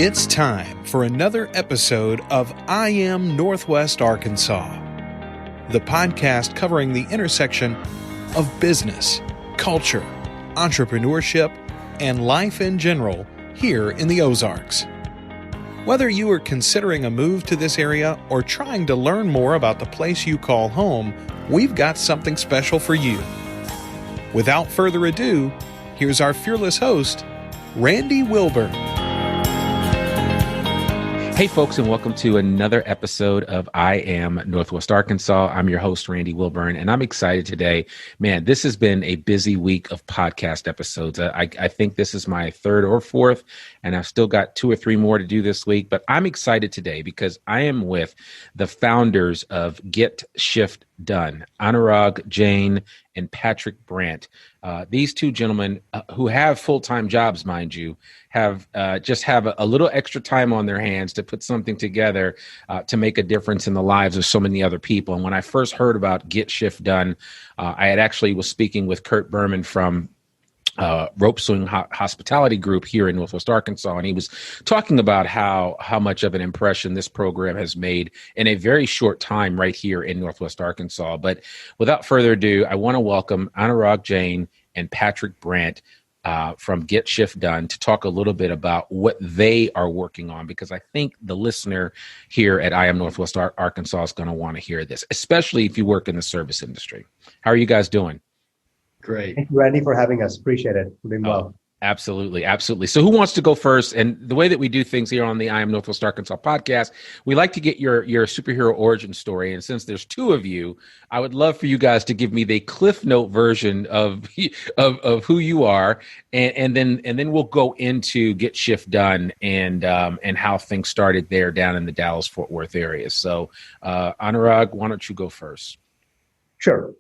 It's time for another episode of I Am Northwest Arkansas, the podcast covering the intersection of business, culture, entrepreneurship, and life in general here in the Ozarks. Whether you are considering a move to this area or trying to learn more about the place you call home, we've got something special for you. Without further ado, here's our fearless host, Randy Wilburn. Hey folks, and welcome to another episode of I Am Northwest Arkansas. I'm your host, Randy Wilburn, and I'm excited today. Man, this has been a busy week of podcast episodes. I think this is my third or fourth, and I've still got 2 or 3 more to do this week. But I'm excited today because I am with the founders of Get Shift Done, Anurag Jain and Patrick Brandt. These two gentlemen who have full-time jobs, mind you, have a little extra time on their hands to put something together to make a difference in the lives of so many other people. And when I first heard about Get Shift Done, I had actually was speaking with Kurt Berman from Rope Swing Hospitality Group here in Northwest Arkansas, and he was talking about how much of an impression this program has made in a very short time right here in Northwest Arkansas. But without further ado, I want to welcome Anurag Jain and Patrick Brandt from Get Shift Done to talk a little bit about what they are working on, because I think the listener here at I Am Northwest Arkansas is going to want to hear this, especially if you work in the service industry. How are you guys doing? Great. Thank you, Randy, for having us. Appreciate it. We're doing well. Absolutely. Absolutely. So who wants to go first? And the way that we do things here on the I Am Northwest Arkansas podcast, we like to get your superhero origin story. And since there's 2 of you, I would love for you guys to give me the Cliff Note version of who you are. And then we'll go into Get Shift Done and how things started there down in the Dallas-Fort Worth area. So Anurag, why don't you go first? Sure.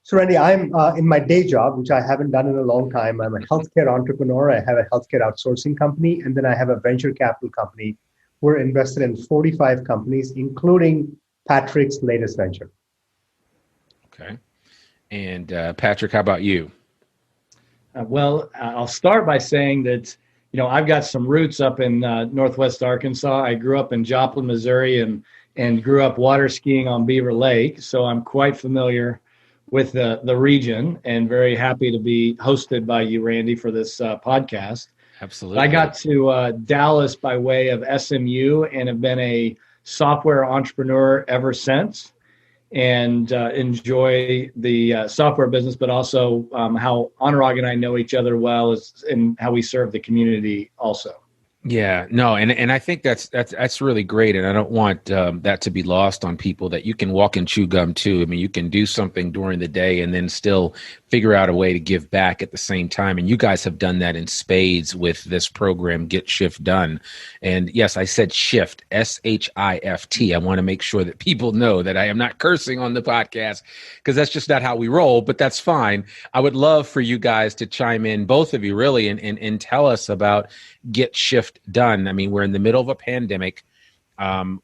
So, Randy, I'm in my day job, which I haven't done in a long time. I'm a healthcare entrepreneur. I have a healthcare outsourcing company, and then I have a venture capital company. We're invested in 45 companies, including Patrick's latest venture. Okay. And Patrick, how about you? Well, I'll start by saying that, I've got some roots up in Northwest Arkansas. I grew up in Joplin, Missouri, and grew up water skiing on Beaver Lake. So I'm quite familiar with the region, and very happy to be hosted by you, Randy, for this podcast. Absolutely. I got to Dallas by way of SMU and have been a software entrepreneur ever since, and enjoy the software business, but also how Anurag and I know each other well and how we serve the community also. Yeah, no, and I think that's really great, and I don't want that to be lost on people, that you can walk and chew gum too. I mean, you can do something during the day and then still figure out a way to give back at the same time. And you guys have done that in spades with this program, Get Shift Done. And yes, I said shift, SHIFT. I want to make sure that people know that I am not cursing on the podcast, because that's just not how we roll, but that's fine. I would love for you guys to chime in, both of you really, and tell us about Get Shift Done. I mean, we're in the middle of a pandemic.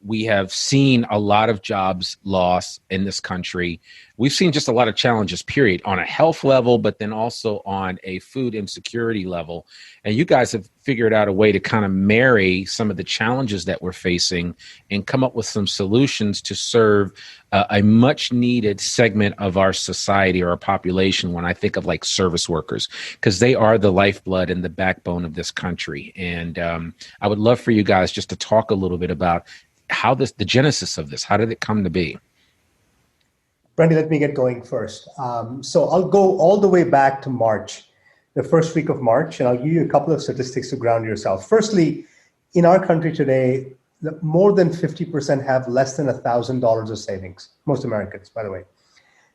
We have seen a lot of jobs lost in this country. We've seen just a lot of challenges, period, on a health level, but then also on a food insecurity level. And you guys have figured out a way to kind of marry some of the challenges that we're facing and come up with some solutions to serve a much needed segment of our society or our population, when I think of like service workers, because they are the lifeblood and the backbone of this country. And I would love for you guys just to talk a little bit about how the genesis of this, how did it come to be? Randy, let me get going first. So I'll go all the way back to March, the first week of March, and I'll give you a couple of statistics to ground yourself. Firstly, in our country today, more than 50% have less than $1,000 of savings. Most Americans, by the way.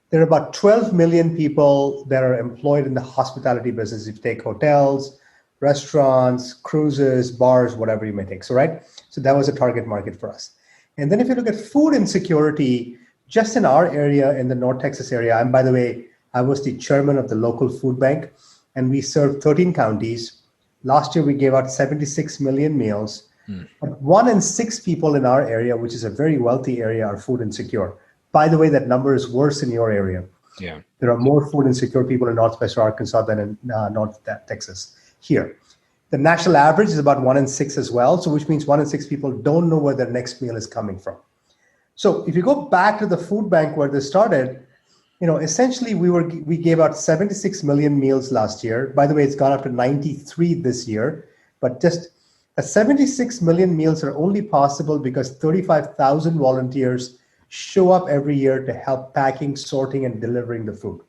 There are about 12 million people that are employed in the hospitality business. If you take hotels, restaurants, cruises, bars, whatever you may take. So that was a target market for us. And then if you look at food insecurity, just in our area, in the North Texas area, and by the way, I was the chairman of the local food bank, and we served 13 counties. Last year, we gave out 76 million meals. But 1 in 6 people in our area, which is a very wealthy area, are food insecure. By the way, that number is worse in your area. Yeah, there are more food insecure people in Northwest Arkansas than in North Texas here. The national average is about 1 in 6 as well. So which means 1 in 6 people don't know where their next meal is coming from. So if you go back to the food bank where this started, essentially we gave out 76 million meals last year. By the way, it's gone up to 93 this year, but just 76 million meals are only possible because 35,000 volunteers show up every year to help packing, sorting, and delivering the food.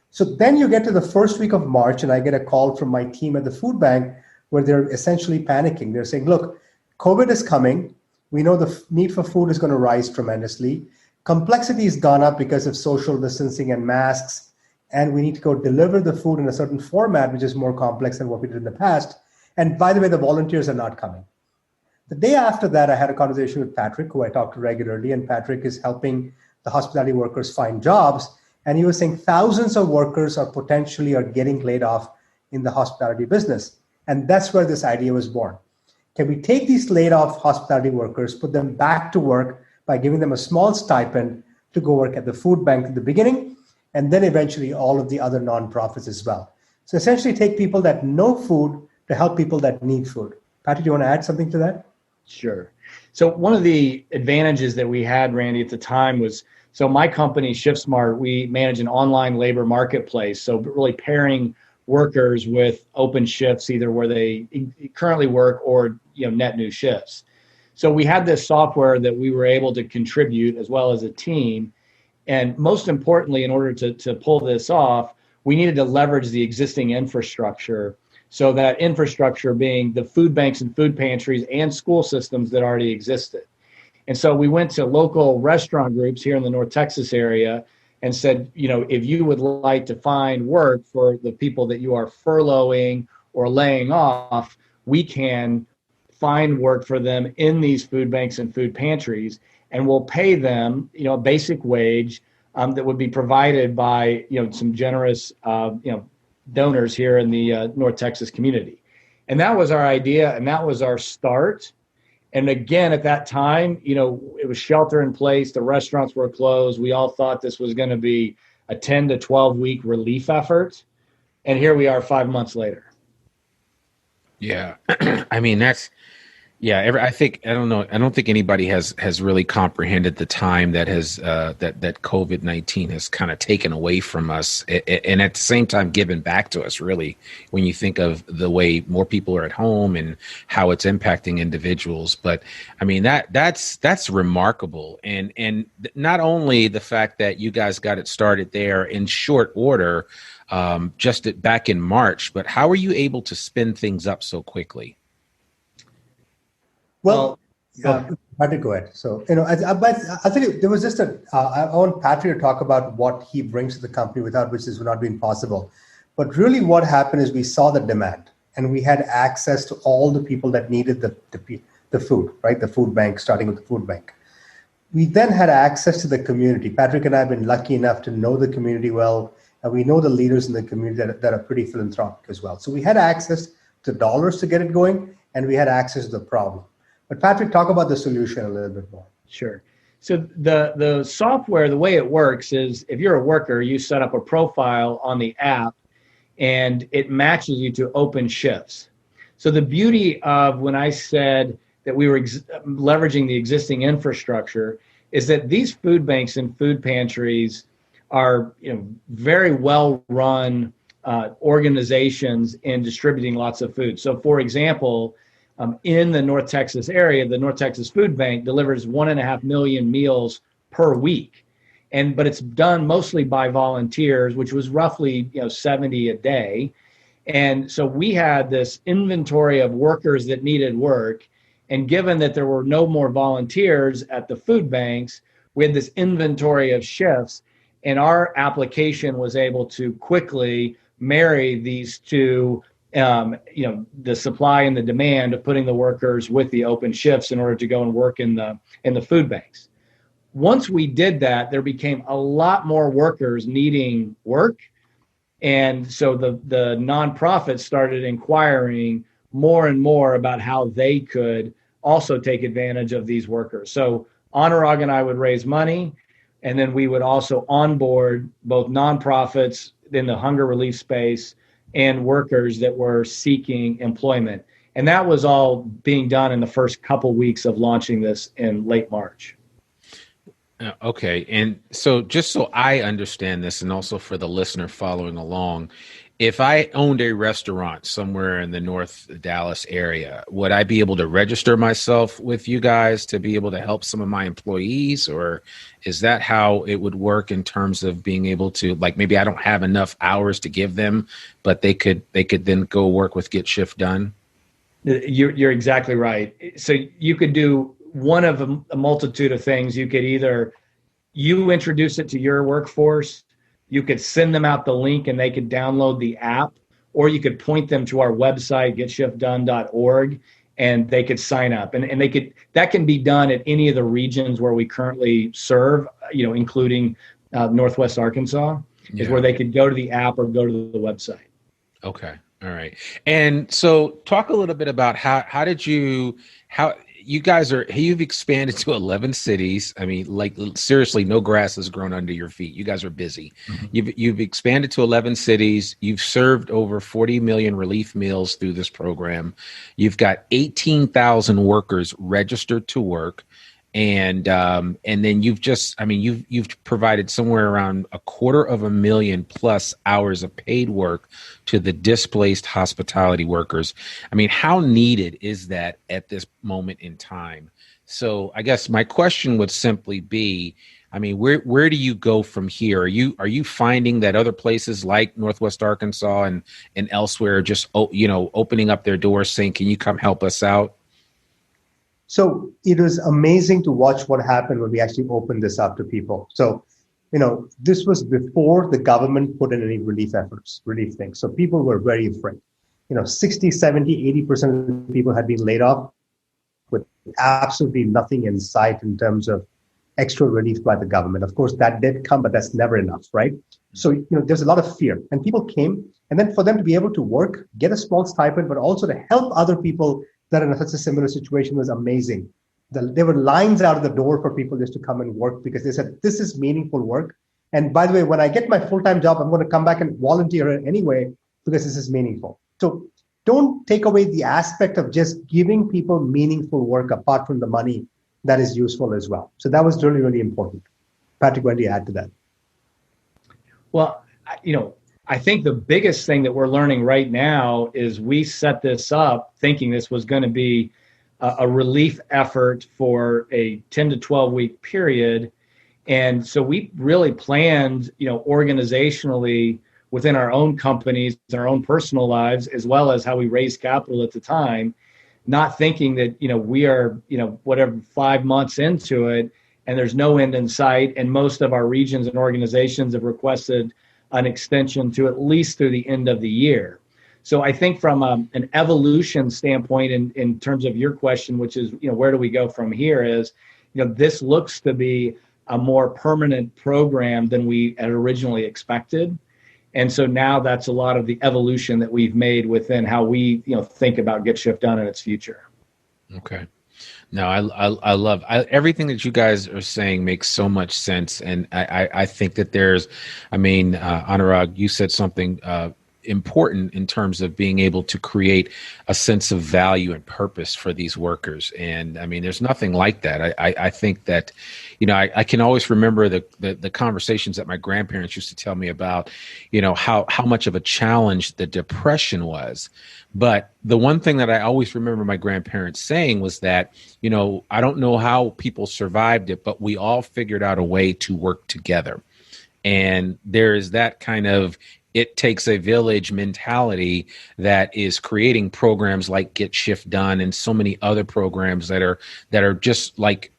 So then you get to the first week of March, and I get a call from my team at the food bank where they're essentially panicking. They're saying, look, COVID is coming. We know the need for food is going to rise tremendously. Complexity has gone up because of social distancing and masks, and we need to go deliver the food in a certain format, which is more complex than what we did in the past. And by the way, the volunteers are not coming. The day after that, I had a conversation with Patrick, who I talk to regularly, and Patrick is helping the hospitality workers find jobs. And he was saying thousands of workers are getting laid off in the hospitality business. And that's where this idea was born. Can we take these laid off hospitality workers, put them back to work by giving them a small stipend to go work at the food bank in the beginning, and then eventually all of the other nonprofits as well. So essentially take people that know food to help people that need food. Patrick, do you want to add something to that? Sure. So one of the advantages that we had, Randy, at the time was, so my company, ShiftSmart, we manage an online labor marketplace. So really pairing workers with open shifts, either where they currently work or net new shifts. So we had this software that we were able to contribute as well as a team. And most importantly, in order to pull this off, we needed to leverage the existing infrastructure. So that infrastructure being the food banks and food pantries and school systems that already existed. And so we went to local restaurant groups here in the North Texas area and said, if you would like to find work for the people that you are furloughing or laying off, we can find work for them in these food banks and food pantries, and we'll pay them, a basic wage that would be provided by, some generous, donors here in the North Texas community. And that was our idea, and that was our start. And again, at that time, it was shelter in place. The restaurants were closed. We all thought this was going to be a 10 to 12 week relief effort. And here we are 5 months later. Yeah. I mean, I don't think anybody has really comprehended the time that has that COVID-19 has kind of taken away from us, and at the same time given back to us, really, when you think of the way more people are at home and how it's impacting individuals. But I mean, that's remarkable, and not only the fact that you guys got it started there in short order, back in March, but how are you able to spin things up so quickly? Well, Patrick, go ahead. So, I think there was just I want Patrick to talk about what he brings to the company, without which this would not be possible. But really what happened is we saw the demand, and we had access to all the people that needed the food, right? The food bank, starting with the food bank. We then had access to the community. Patrick and I have been lucky enough to know the community well, and we know the leaders in the community that are pretty philanthropic as well. So we had access to dollars to get it going, and we had access to the problem. But Patrick, talk about the solution a little bit more. Sure. So the software, the way it works is if you're a worker, you set up a profile on the app and it matches you to open shifts. So the beauty of when I said that we were leveraging the existing infrastructure is that these food banks and food pantries are very well run organizations in distributing lots of food. So for example, in the North Texas area, the North Texas Food Bank delivers 1.5 million meals per week. But it's done mostly by volunteers, which was roughly 70 a day. And so we had this inventory of workers that needed work. And given that there were no more volunteers at the food banks, we had this inventory of shifts. And our application was able to quickly marry these two, the supply and the demand of putting the workers with the open shifts in order to go and work in the food banks. Once we did that, there became a lot more workers needing work. And so the nonprofits started inquiring more and more about how they could also take advantage of these workers. So Anurag and I would raise money, and then we would also onboard both nonprofits in the hunger relief space and workers that were seeking employment. And that was all being done in the first couple weeks of launching this in late March. Okay. And so just so I understand this, and also for the listener following along, if I owned a restaurant somewhere in the North Dallas area, would I be able to register myself with you guys to be able to help some of my employees? Or is that how it would work in terms of being able to, like, maybe I don't have enough hours to give them, but they could then go work with Get Shift Done? You're exactly right. So you could do one of a multitude of things. You could either you introduce it to your workforce, you could send them out the link and they could download the app, or you could point them to our website, getshiftdone.org, and they could sign up. And that can be done at any of the regions where we currently serve, including Northwest Arkansas, is where they could go to the app or go to the website. Okay. All right. And so talk a little bit about how you guys you've expanded to 11 cities. I mean, like, seriously, no grass has grown under your feet. You guys are busy. Mm-hmm. You've expanded to 11 cities. You've served over 40 million relief meals through this program. You've got 18,000 workers registered to work. And then you've provided somewhere around 250,000 plus hours of paid work to the displaced hospitality workers. I mean, how needed is that at this moment in time? So I guess my question would simply be, I mean, where do you go from here? Are you finding that other places like Northwest Arkansas and elsewhere are just opening up their doors saying, can you come help us out? So it was amazing to watch what happened when we actually opened this up to people. So, this was before the government put in any relief things. So people were very afraid. 60, 70, 80% of the people had been laid off with absolutely nothing in sight in terms of extra relief by the government. Of course, that did come, but that's never enough, right? So, there's a lot of fear. And people came, and then for them to be able to work, get a small stipend, but also to help other people that are in such a similar situation was amazing. There were lines out of the door for people just to come and work because they said, this is meaningful work. And by the way, when I get my full-time job, I'm going to come back and volunteer anyway because this is meaningful. So don't take away the aspect of just giving people meaningful work apart from the money that is useful as well. So that was really, really important. Patrick, what do you add to that? Well, I think the biggest thing that we're learning right now is we set this up thinking this was going to be a relief effort for a 10 to 12 week period. And so we really planned, organizationally within our own companies, our own personal lives, as well as how we raised capital at the time, not thinking that, we are, whatever, 5 months into it and there's no end in sight. And most of our regions and organizations have requested an extension to at least through the end of the year. So I think from an evolution standpoint, in terms of your question, which is, where do we go from here, is, this looks to be a more permanent program than we had originally expected. And so now that's a lot of the evolution that we've made within how we, think about Get Shift Done in its future. Okay. No, I love everything that you guys are saying makes so much sense. And I think that Anurag, you said something important in terms of being able to create a sense of value and purpose for these workers. And I mean, there's nothing like that. I think that, I can always remember the conversations that my grandparents used to tell me about, how much of a challenge the Depression was. But the one thing that I always remember my grandparents saying was that, I don't know how people survived it, but we all figured out a way to work together. And there is that kind of it takes a village mentality that is creating programs like Get Shift Done and so many other programs that are just like,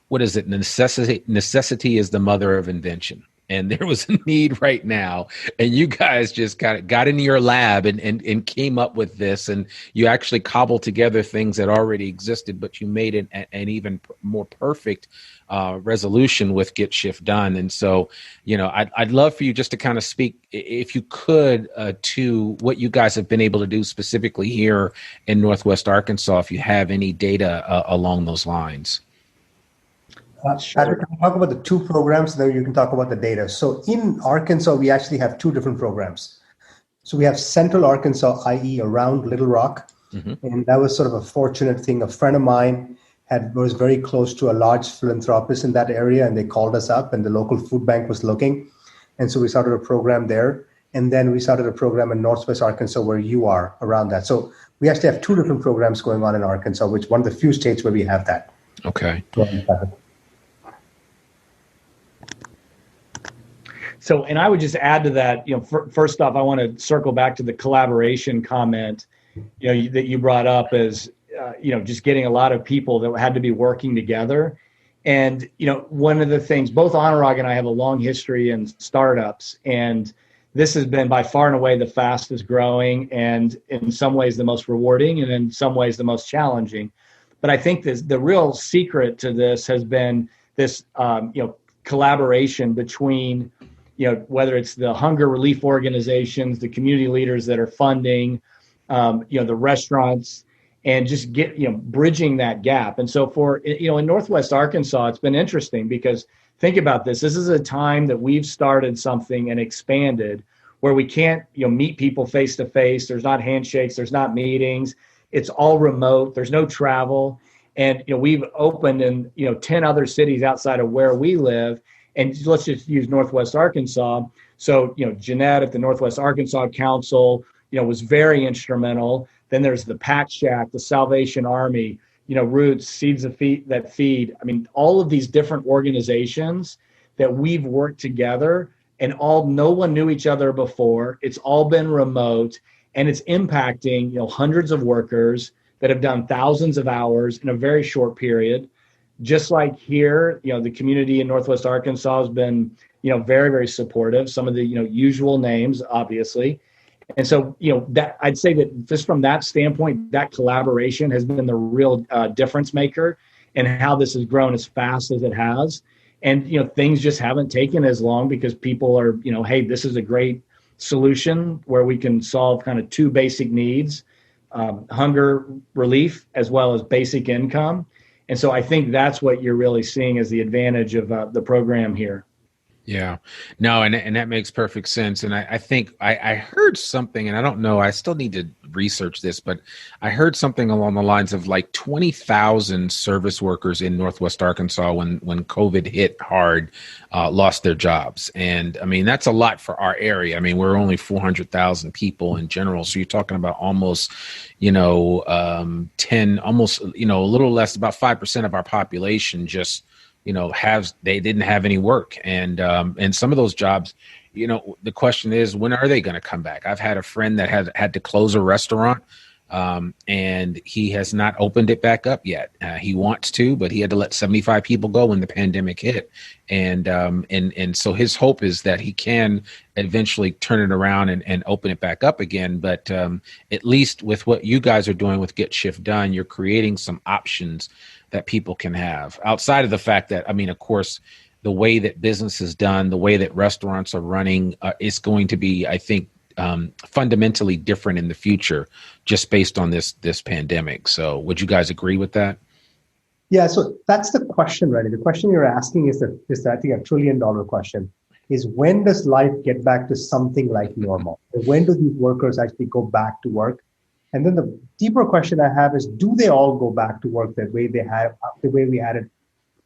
what is it? Necessity is the mother of invention. And there was a need right now. And you guys just got into your lab and came up with this. And you actually cobbled together things that already existed, but you made it an even more perfect resolution with Get Shift Done. And so, I'd love for you just to kind of speak, if you could, to what you guys have been able to do specifically here in Northwest Arkansas, if you have any data along those lines. Patrick, can we talk about the two programs, then you can talk about the data. So in Arkansas, we actually have two different programs. So we have Central Arkansas, i.e. around Little Rock. Mm-hmm. And that was sort of a fortunate thing. A friend of mine was very close to a large philanthropist in that area, and they called us up, and the local food bank was looking. And so we started a program there. And then we started a program in Northwest Arkansas where you are around that. So we actually have 2 different programs going on in Arkansas, which one of the few states where we have that. Okay. So, and I would just add to that, first off, I want to circle back to the collaboration comment, that you brought up as, just getting a lot of people that had to be working together. And, one of the things, both Anurag and I have a long history in startups, and this has been by far and away the fastest growing, and in some ways the most rewarding, and in some ways the most challenging. But I think the real secret to this has been this, collaboration between, whether it's the hunger relief organizations, the community leaders that are funding, the restaurants, and just bridging that gap. And so in Northwest Arkansas, it's been interesting because think about this. This is a time that we've started something and expanded where we can't, meet people face to face. There's not handshakes. There's not meetings. It's all remote. There's no travel. And, we've opened in, 10 other cities outside of where we live. And let's just use Northwest Arkansas. So, Jeanette at the Northwest Arkansas Council, was very instrumental. Then there's the Pack Shack, the Salvation Army, Roots, Seeds that Feed. I mean, all of these different organizations that we've worked together, and no one knew each other before. It's all been remote, and it's impacting, hundreds of workers that have done thousands of hours in a very short period. Just like here, the community in Northwest Arkansas has been, very, very supportive. Some of the, usual names, obviously. And so, that I'd say that just from that standpoint, that collaboration has been the real difference maker in how this has grown as fast as it has. And, things just haven't taken as long because people are, hey, this is a great solution where we can solve kind of 2 basic needs, hunger relief as well as basic income. And so I think that's what you're really seeing as the advantage of the program here. Yeah, no, and that makes perfect sense. And I think I heard something, and I don't know, I still need to research this, but I heard something along the lines of like 20,000 service workers in Northwest Arkansas when COVID hit hard, lost their jobs. And I mean, that's a lot for our area. I mean, we're only 400,000 people in general. So you're talking about almost, 10, almost, a little less, about 5% of our population just they didn't have any work. And some of those jobs, the question is, when are they going to come back? I've had a friend that had to close a restaurant, and he has not opened it back up yet. He wants to, but he had to let 75 people go when the pandemic hit. And so his hope is that he can eventually turn it around and open it back up again. But at least with what you guys are doing with Get Shift Done, you're creating some options that people can have outside of the fact that, I mean, of course, the way that business is done, the way that restaurants are running is going to be, I think, fundamentally different in the future, just based on this pandemic. So would you guys agree with that? Yeah, so that's the question, Randy. The question you're asking is I think, $1 trillion question, is when does life get back to something like normal? When do these workers actually go back to work? And then the deeper question I have is, do they all go back to work the way we had it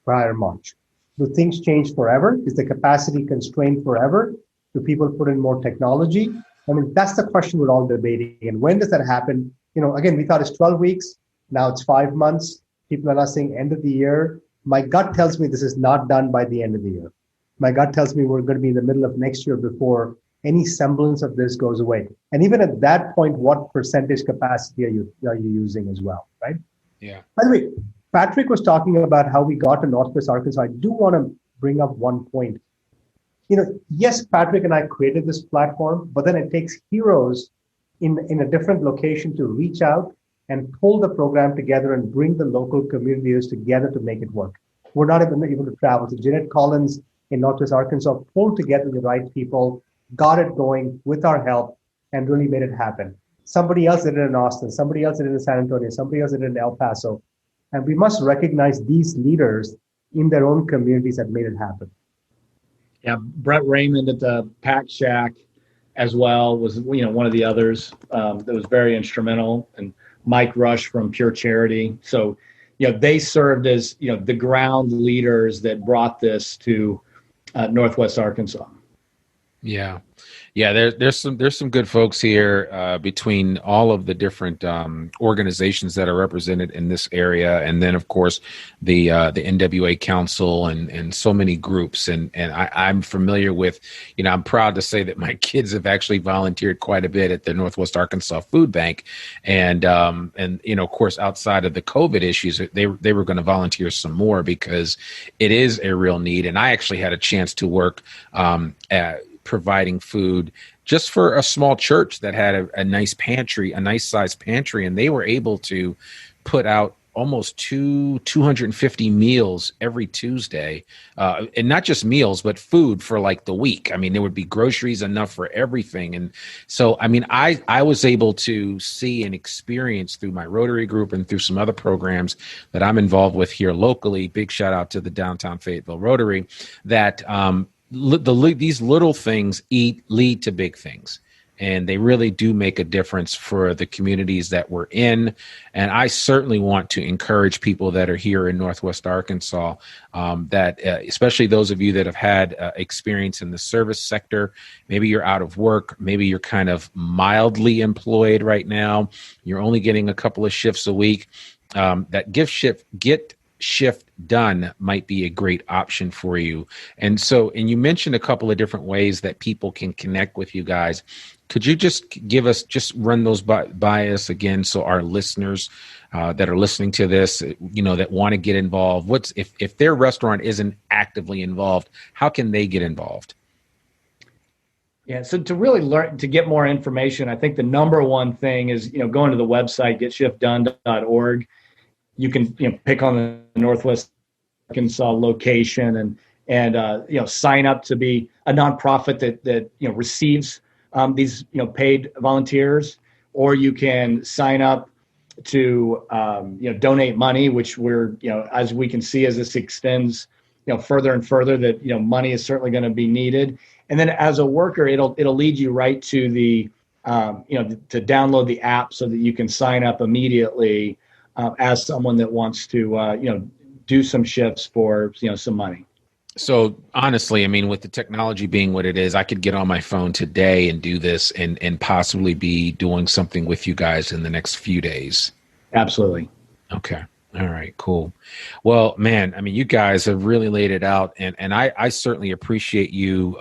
prior March? Do things change forever? Is the capacity constrained forever? Do people put in more technology? I mean, that's the question we're all debating. And when does that happen? Again, we thought it's 12 weeks. Now it's 5 months. People are not saying end of the year. My gut tells me this is not done by the end of the year. My gut tells me we're going to be in the middle of next year before any semblance of this goes away. And even at that point, what percentage capacity are you using as well, right? Yeah. By the way, Patrick was talking about how we got to Northwest Arkansas. I do want to bring up one point. Yes, Patrick and I created this platform, but then it takes heroes in a different location to reach out and pull the program together and bring the local communities together to make it work. We're not even able to travel. So Jeanette Collins in Northwest Arkansas pulled together the right people, got it going with our help, and really made it happen. Somebody else did it in Austin. Somebody else did it in San Antonio. Somebody else did it in El Paso. And we must recognize these leaders in their own communities that made it happen. Yeah, Brett Raymond at the Pack Shack, as well was, one of the others that was very instrumental, and Mike Rush from Pure Charity. So, they served as, the ground leaders that brought this to Northwest Arkansas. Yeah. Yeah, there's some good folks here between all of the different organizations that are represented in this area, and then of course the NWA Council and so many groups, and I'm familiar with, I'm proud to say that my kids have actually volunteered quite a bit at the Northwest Arkansas Food Bank, and of course outside of the COVID issues, they were going to volunteer some more because it is a real need, and I actually had a chance to work at providing food just for a small church that had a nice pantry, a nice sized pantry, and they were able to put out almost 250 meals every Tuesday, and not just meals, but food for like the week. I mean, there would be groceries enough for everything. And so, I mean, I was able to see and experience through my Rotary group and through some other programs that I'm involved with here locally. Big shout out to the Downtown Fayetteville Rotary, that these little things lead to big things, and they really do make a difference for the communities that we're in. And I certainly want to encourage people that are here in Northwest Arkansas, that especially those of you that have had experience in the service sector. Maybe you're out of work, maybe you're kind of mildly employed right now, you're only getting a couple of shifts a week. That get shift done might be a great option for you. And you mentioned a couple of different ways that people can connect with you guys. Could you just run those by us again, so our listeners that are listening to this, that want to get involved, if their restaurant isn't actively involved, how can they get involved? Yeah, so to really learn, to get more information, I think the number one thing is, going to the website, getshiftdone.org. You can pick on the Northwest Arkansas location and sign up to be a nonprofit that receives these paid volunteers, or you can sign up to donate money, which we're as we can see as this extends further and further, that money is certainly going to be needed. And then as a worker, it'll lead you right to the to download the app so that you can sign up immediately as someone that wants to, do some shifts for, some money. So honestly, I mean, with the technology being what it is, I could get on my phone today and do this and possibly be doing something with you guys in the next few days. Absolutely. Okay. All right, cool. Well, man, I mean, you guys have really laid it out, and I certainly appreciate you.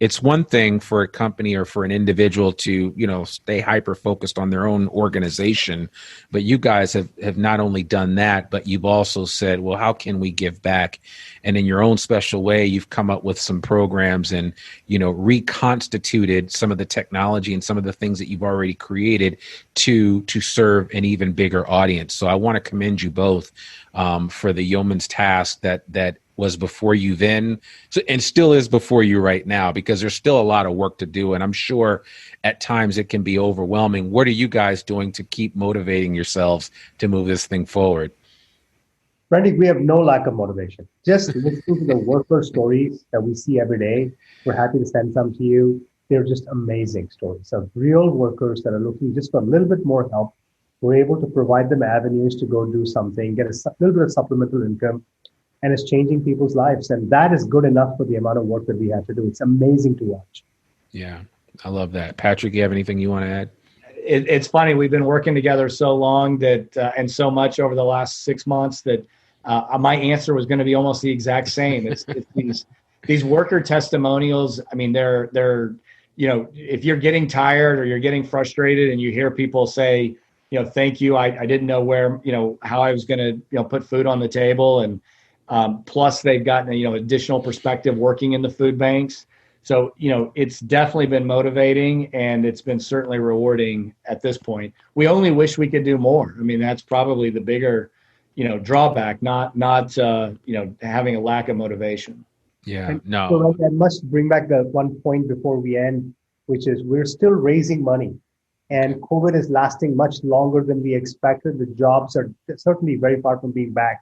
It's one thing for a company or for an individual to, stay hyper focused on their own organization, but you guys have not only done that, but you've also said, well, how can we give back? And in your own special way, you've come up with some programs and, reconstituted some of the technology and some of the things that you've already created to serve an even bigger audience. So I want to commend you both for the yeoman's task that was before you then, and still is before you right now, because there's still a lot of work to do. And I'm sure at times it can be overwhelming. What are you guys doing to keep motivating yourselves to move this thing forward? Randy, we have no lack of motivation. Just listening to the worker stories that we see every day, we're happy to send some to you. They're just amazing stories of real workers that are looking just for a little bit more help. We're able to provide them avenues to go do something, get a little bit of supplemental income, and it's changing people's lives. And that is good enough for the amount of work that we have to do. It's amazing to watch. Yeah, I love that. Patrick, you have anything you want to add? It's funny. We've been working together so long that, and so much over the last 6 months that my answer was going to be almost the exact same. It's these worker testimonials. I mean, they're if you're getting tired or you're getting frustrated and you hear people say, thank you, I didn't know where, how I was going to, put food on the table. And plus they've gotten, additional perspective working in the food banks. So, it's definitely been motivating, and it's been certainly rewarding at this point. We only wish we could do more. I mean, that's probably the bigger, drawback, not having a lack of motivation. Yeah, no. So I must bring back the one point before we end, which is we're still raising money, and COVID is lasting much longer than we expected. The jobs are certainly very far from being back.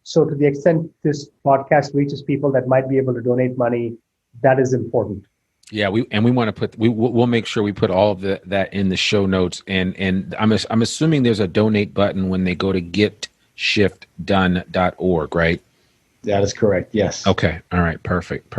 So to the extent this podcast reaches people that might be able to donate money, that is important. Yeah, we want to put we'll make sure we put all of that in the show notes, and I'm assuming there's a donate button when they go to getshiftdone.org, right? That is correct. Yes. Okay. All right. Perfect.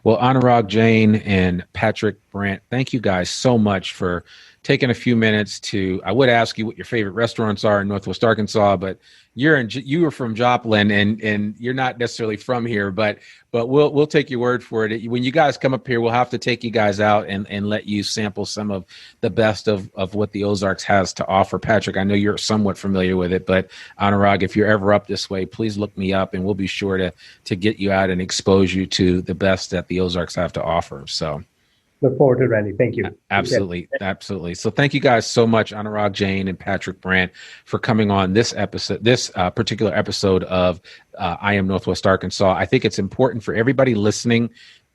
Well, Anurag Jain and Patrick Brandt, thank you guys so much for taking a few minutes to. I would ask you what your favorite restaurants are in Northwest Arkansas, but you were from Joplin, and you're not necessarily from here, but we'll take your word for it. When you guys come up here, we'll have to take you guys out and let you sample some of the best of what the Ozarks has to offer. Patrick, I know you're somewhat familiar with it, but Anurag, if you're ever up this way, please look me up, and we'll be sure to get you out and expose you to the best that the Ozarks have to offer. So. Look forward to it, Randy. Thank you. Absolutely. So thank you guys so much, Anurag Jain and Patrick Brandt, for coming on this particular episode of I Am Northwest Arkansas. I think it's important for everybody listening.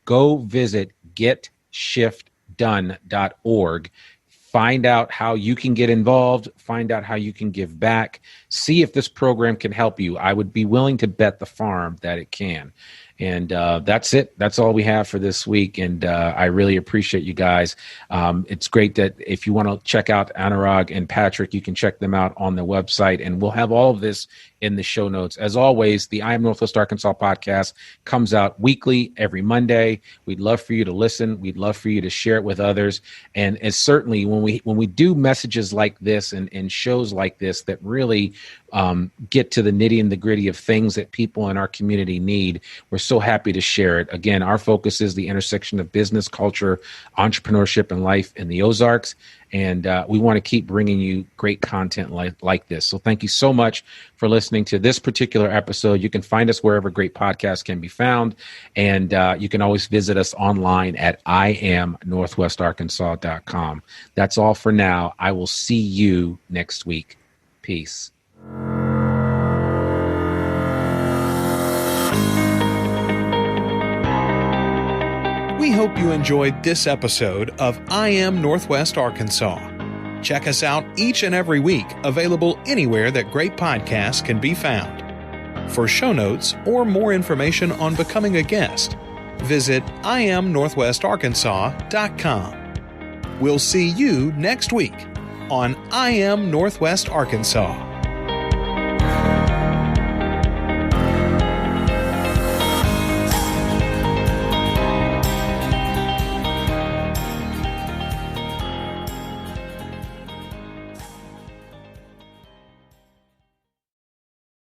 Go visit getshiftdone.org. Find out how you can get involved. Find out how you can give back. See if this program can help you. I would be willing to bet the farm that it can. And that's it. That's all we have for this week. And I really appreciate you guys. It's great that if you want to check out Anurag and Patrick, you can check them out on the website. And we'll have all of this in the show notes. As always, the I Am Northwest Arkansas podcast comes out weekly every Monday. We'd love for you to listen. We'd love for you to share it with others. And certainly when we do messages like this and shows like this that really get to the nitty and the gritty of things that people in our community need, we're so happy to share it. Again, our focus is the intersection of business, culture, entrepreneurship, and life in the Ozarks. And we want to keep bringing you great content like this. So thank you so much for listening to this particular episode. You can find us wherever great podcasts can be found. And you can always visit us online at iamnorthwestarkansas.com. That's all for now. I will see you next week. Peace. We hope you enjoyed this episode of I Am Northwest Arkansas. Check us out each and every week, available anywhere that great podcasts can be found. For show notes or more information on becoming a guest, visit iamnorthwestarkansas.com. We'll see you next week on I Am Northwest Arkansas.